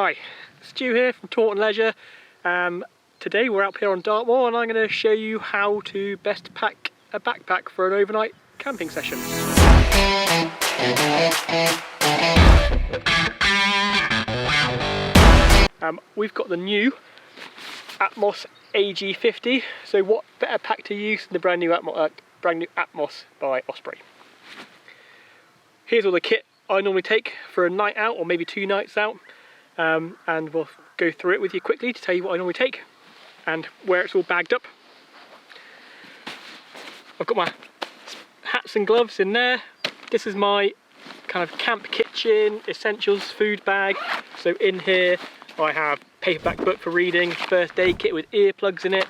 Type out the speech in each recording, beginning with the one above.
Hi, Stu here from Taunton Leisure. Today we're out here on Dartmoor and I'm going to show you how to best pack a backpack for an overnight camping session. We've got the new Atmos AG50, so what better pack to use than the brand new Atmos by Osprey. Here's all the kit I normally take for a night out or maybe 2 nights out. And we'll go through it with you quickly to tell you what I normally take and where it's all bagged up. I've got my hats and gloves in there. This is my kind of camp kitchen essentials food bag. So in here I have paperback book for reading, first aid kit with earplugs in it,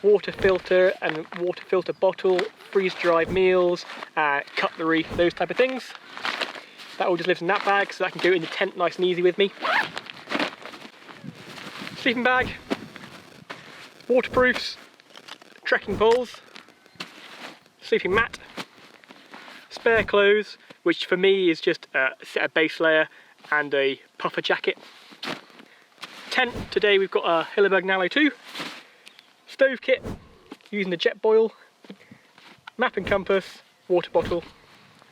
water filter and water filter bottle, freeze-dried meals, cutlery, those type of things. That all just lives in that bag, so that can go in the tent nice and easy with me. Sleeping bag, waterproofs, trekking poles, sleeping mat, spare clothes, which for me is just a set of base layer and a puffer jacket. Tent, today we've got a Hilleberg Nalo 2. Stove kit, using the jet boil, map and compass, water bottle.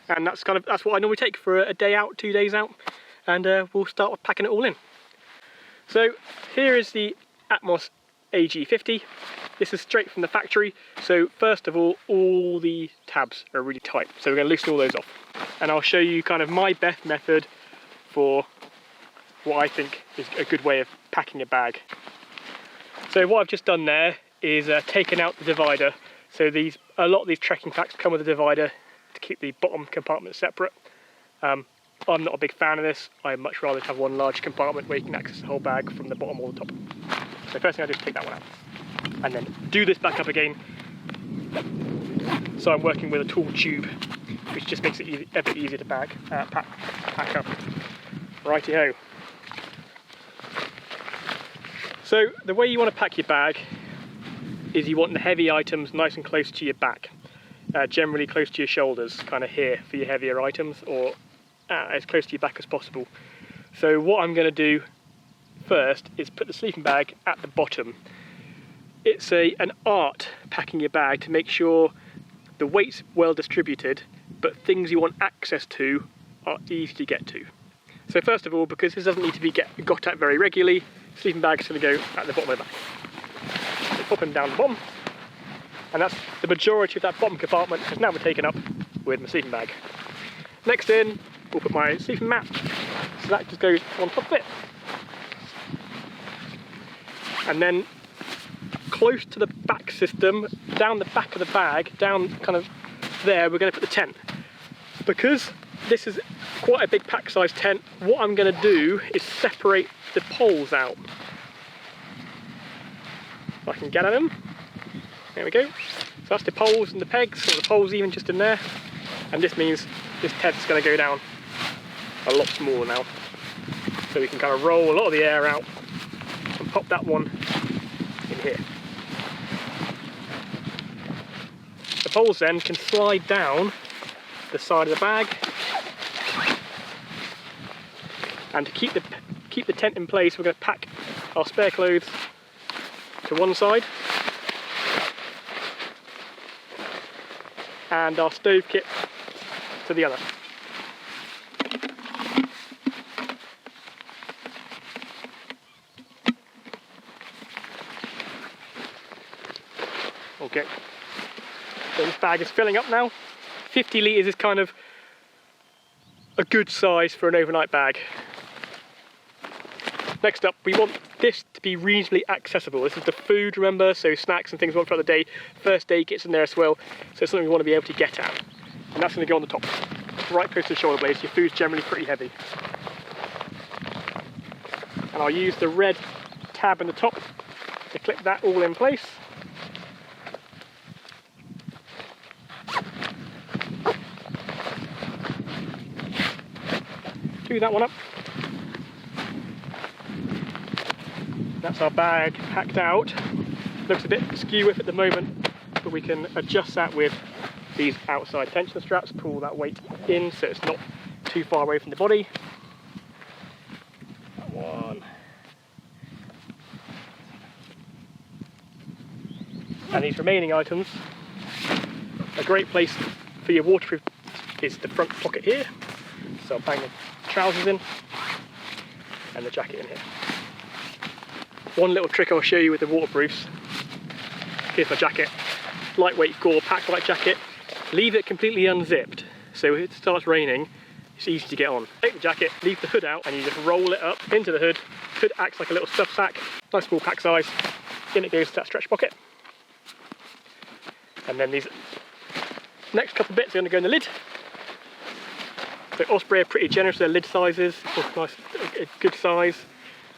And that's what I normally take for a day out, 2 days out, and we'll start packing it all in. So here is the Atmos AG50. This is straight from the factory. So first of all the tabs are really tight, so we're going to loosen all those off. And I'll show you kind of my best method for what I think is a good way of packing a bag. So what I've just done there is taken out the divider. So a lot of these trekking packs come with a divider to keep the bottom compartment separate. I'm not a big fan of this. I'd much rather have one large compartment where you can access the whole bag from the bottom or the top. So first thing I do is take that one out and then do this back up again. So I'm working with a tall tube, which just makes it a bit easier to pack up. Righty-ho. So the way you want to pack your bag is you want the heavy items nice and close to your back. Generally close to your shoulders, kind of here for your heavier items, or as close to your back as possible. So what I'm going to do first is put the sleeping bag at the bottom. It's an art packing your bag to make sure the weight's well distributed, but things you want access to are easy to get to. So first of all, because this doesn't need to be got at very regularly, sleeping bag is going to go at the bottom of the bag. So pop them down the bottom. And that's the majority of that bottom compartment has now been taken up with my sleeping bag. Next in, we'll put my sleeping mat, so that just goes on top of it. And then close to the back system, down the back of the bag, down kind of there, we're going to put the tent. Because this is quite a big pack size tent, what I'm going to do is separate the poles out. If I can get at them. There we go. So that's the poles and the pegs, or the poles even just in there. And this means this tent's going to go down a lot smaller now. So we can kind of roll a lot of the air out and pop that one in here. The poles then can slide down the side of the bag. And to keep the tent in place, we're going to pack our spare clothes to one side. And our stove kit to the other. Okay, so this bag is filling up now. 50 litres is kind of a good size for an overnight bag. Next up, we want this to be reasonably accessible. This is the food, remember, so snacks and things we want throughout the day. First aid kit's in there as well, so it's something we want to be able to get at. And that's going to go on the top, right close to the shoulder blades. Your food's generally pretty heavy. And I'll use the red tab in the top to clip that all in place. Do that one up. That's our bag packed out. Looks a bit skew with at the moment, but we can adjust that with these outside tension straps, pull that weight in so it's not too far away from the body. That one. And these remaining items, a great place for your waterproof is the front pocket here. So I'll bang the trousers in and the jacket in here. One little trick I'll show you with the waterproofs. Here's my jacket. Lightweight Gore pack-light jacket. Leave it completely unzipped, so if it starts raining, it's easy to get on. Take the jacket, leave the hood out, and you just roll it up into the hood. Hood acts like a little stuff sack, nice small pack size. In it goes to that stretch pocket. And then these next couple of bits are going to go in the lid. So Osprey are pretty generous with their lid sizes, nice, a good size.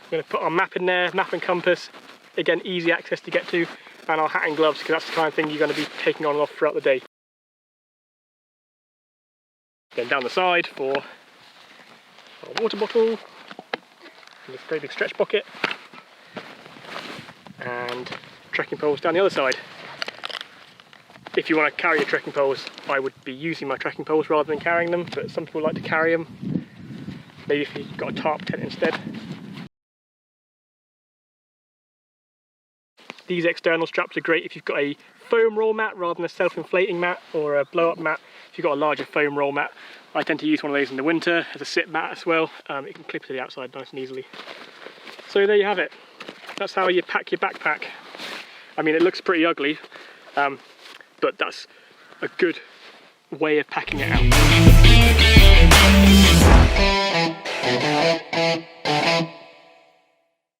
I'm going to put our map in there, map and compass. Again, easy access to get to, and our hat and gloves, because that's the kind of thing you're going to be taking on and off throughout the day. Then down the side for our water bottle, and this very big stretch pocket, and trekking poles down the other side. If you want to carry your trekking poles, I would be using my trekking poles rather than carrying them, but some people like to carry them. Maybe if you've got a tarp tent instead. These external straps are great if you've got a foam roll mat rather than a self-inflating mat or a blow-up mat. If you've got a larger foam roll mat, I tend to use one of those in the winter as a sit mat as well. It can clip to the outside nice and easily. So there you have it. That's how you pack your backpack. I mean, it looks pretty ugly, but that's a good way of packing it out.